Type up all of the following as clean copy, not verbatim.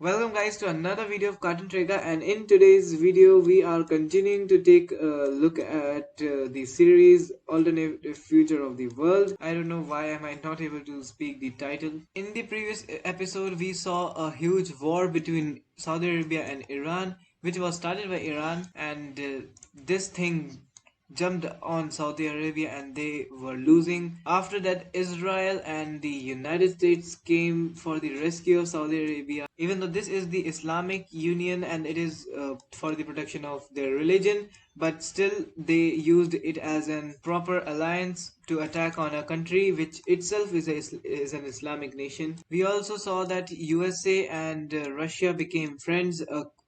Welcome guys to another video of Cartoon Trigger, and in today's video we are continuing to take a look at the series Alternative Future of the World. I don't know why am I not able to speak the title. In the previous episode we saw a huge war between Saudi Arabia and Iran, which was started by Iran, and this thing jumped on Saudi Arabia and they were losing. After that, Israel and the United States came for the rescue of Saudi Arabia. Even though this is the Islamic Union and it is for the protection of their religion, but still they used it as an proper alliance to attack on a country which itself is an Islamic nation. We also saw that USA and Russia became friends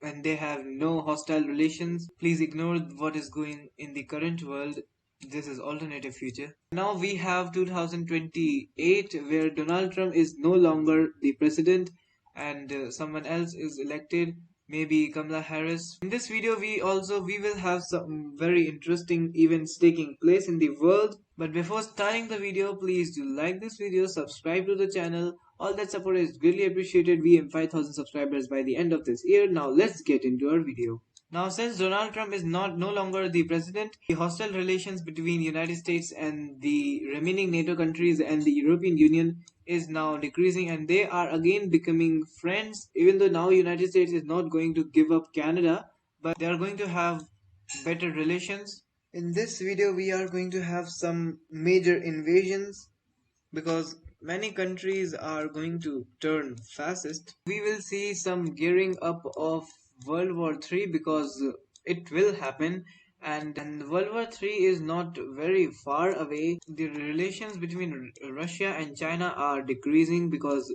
and they have no hostile relations. Please ignore what is going in the current world. This is alternative future. Now we have 2028 where Donald Trump is no longer the president and someone else is elected, maybe Kamala Harris. In this video we will have some very interesting events taking place in the world. But before starting the video, please do like this video, subscribe to the channel. All that support is greatly appreciated. We aim 5,000 subscribers by the end of this year. Now let's get into our video. Now, since Donald Trump is no longer the president, the hostile relations between United States and the remaining NATO countries and the European Union is now decreasing, and they are again becoming friends. Even though now United States is not going to give up Canada, but they are going to have better relations. In this video we are going to have some major invasions because many countries are going to turn fascist. We will see some gearing up of World War III because it will happen, and World War III is not very far away. The relations between Russia and China are decreasing because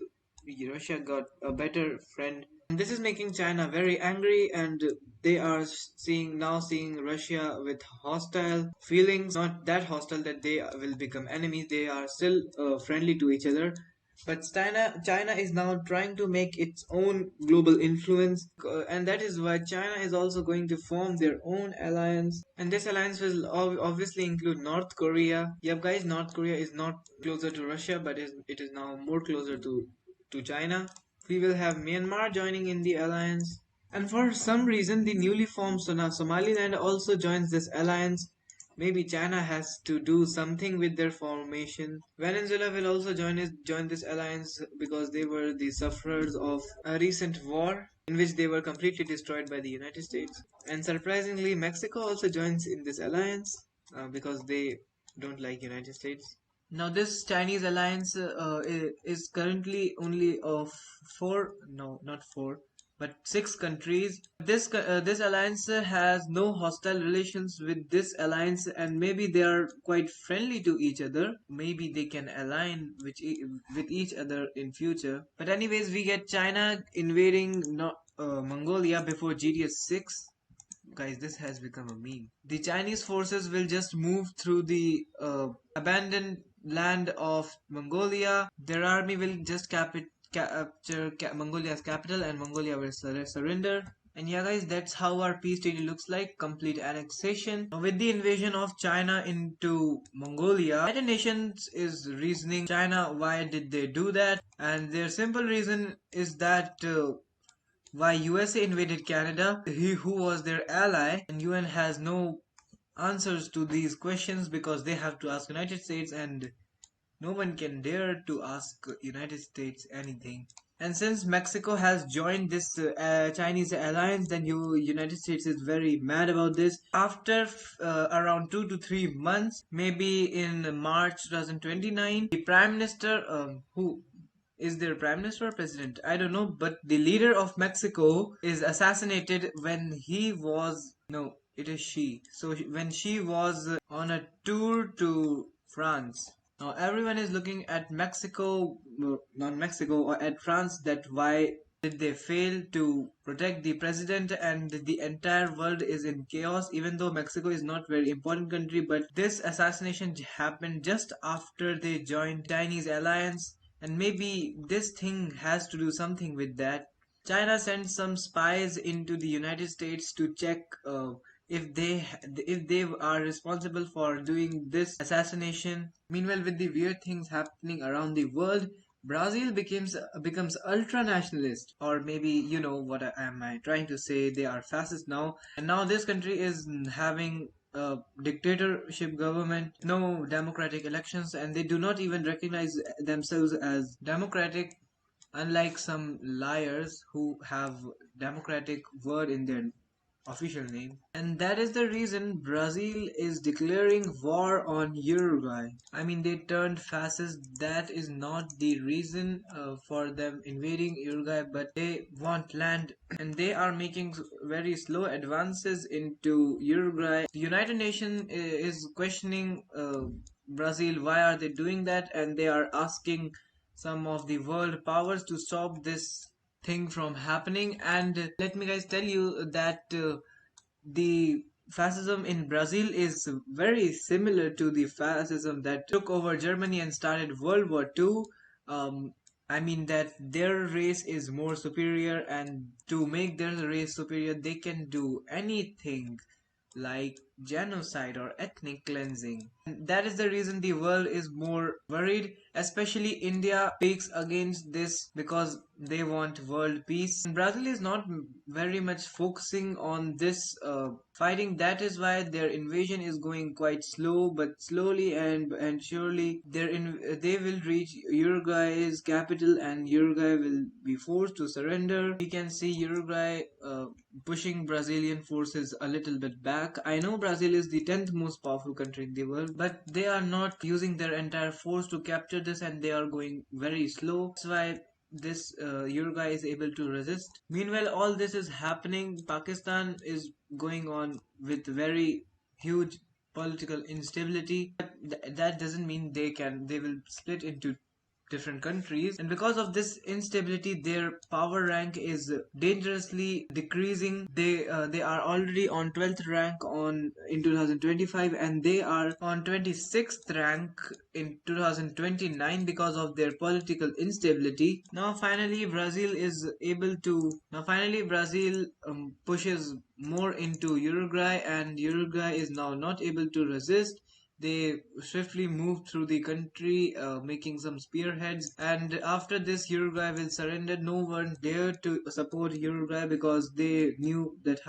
Russia got a better friend. And this is making China very angry, and they are seeing Russia with hostile feelings. Not that hostile that they will become enemies. They are still friendly to each other. But China is now trying to make its own global influence, and that is why China is also going to form their own alliance. And this alliance will obviously include North Korea. Yep, guys, North Korea is not closer to Russia, but it is now more closer to China. We will have Myanmar joining in the alliance. And for some reason, the newly formed Somaliland also joins this alliance. Maybe China has to do something with their formation. Venezuela will also join this alliance because they were the sufferers of a recent war in which they were completely destroyed by the United States. And surprisingly, Mexico also joins in this alliance because they don't like United States. Now this Chinese alliance is currently only of not four, but 6 countries. This alliance has no hostile relations with this alliance, and maybe they are quite friendly to each other. Maybe they can align with each other in future. But anyways, we get China invading Mongolia before GTS 6. Guys, this has become a meme. The Chinese forces will just move through the abandoned land of Mongolia. Their army will just capture Mongolia's capital, and Mongolia will surrender. And yeah guys, that's how our peace treaty looks like. Complete annexation. Now, with the invasion of China into Mongolia, United Nations is reasoning China why did they do that, and their simple reason is that why USA invaded Canada, who was their ally, and UN has no answers to these questions because they have to ask United States, and no one can dare to ask United States anything. And since Mexico has joined this Chinese alliance, then United States is very mad about this. After around 2 to 3 months, maybe in March 2029, the Prime Minister, who is their prime minister or president? I don't know, but the leader of Mexico is assassinated when he was no, it is she. So when she was on a tour to France. Now everyone is looking at Mexico, not Mexico, or at France, that why did they fail to protect the president, and the entire world is in chaos. Even though Mexico is not very important country, but this assassination happened just after they joined Chinese alliance. And maybe this thing has to do something with that. China sent some spies into the United States to check if they are responsible for doing this assassination. Meanwhile, with the weird things happening around the world, Brazil becomes ultra nationalist, or maybe you know what am I trying to say? They are fascist now, and now this country is having a dictatorship government, no democratic elections, and they do not even recognize themselves as democratic, unlike some liars who have democratic word in their official name. And that is the reason Brazil is declaring war on Uruguay. I mean, they turned fascist. That is not the reason for them invading Uruguay, but they want land and they are making very slow advances into Uruguay. The United Nations is questioning Brazil, why are they doing that? And they are asking some of the world powers to stop this thing from happening. And let me guys tell you that the fascism in Brazil is very similar to the fascism that took over Germany and started World War II. I mean that their race is more superior, and to make their race superior, they can do anything like genocide or ethnic cleansing. And that is the reason the world is more worried, especially India speaks against this because they want world peace. And Brazil is not very much focusing on this fighting. That is why their invasion is going quite slow, but slowly and surely they will reach Uruguay's capital, and Uruguay will be forced to surrender. We can see Uruguay pushing Brazilian forces a little bit back. I know Brazil is the 10th most powerful country in the world, but they are not using their entire force to capture this, and they are going very slow. That's why this Uruguay is able to resist. Meanwhile, all this is happening. Pakistan is going on with very huge political instability. But that doesn't mean they will split into different countries, and because of this instability their power rank is dangerously decreasing. They are already on 12th rank on in 2025, and they are on 26th rank in 2029 because of their political instability. Now finally Brazil pushes more into Uruguay, and Uruguay is now not able to resist. They swiftly moved through the country, making some spearheads. And after this, Uruguay will surrender. No one dared to support Uruguay because they knew that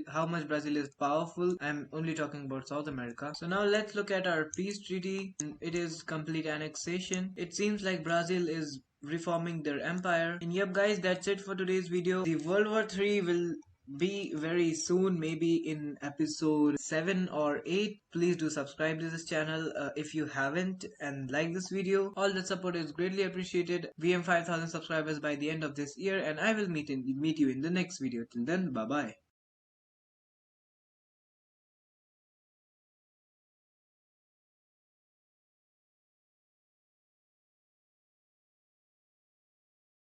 how much Brazil is powerful. I'm only talking about South America. So now let's look at our peace treaty. It is complete annexation. It seems like Brazil is reforming their empire. And yep, guys, that's it for today's video. The World War III will be very soon, maybe in episode 7 or 8. Please do subscribe to this channel if you haven't, and like this video. All the support is greatly appreciated. We have 5,000 subscribers by the end of this year, and I will meet you in the next video. Till then, bye bye.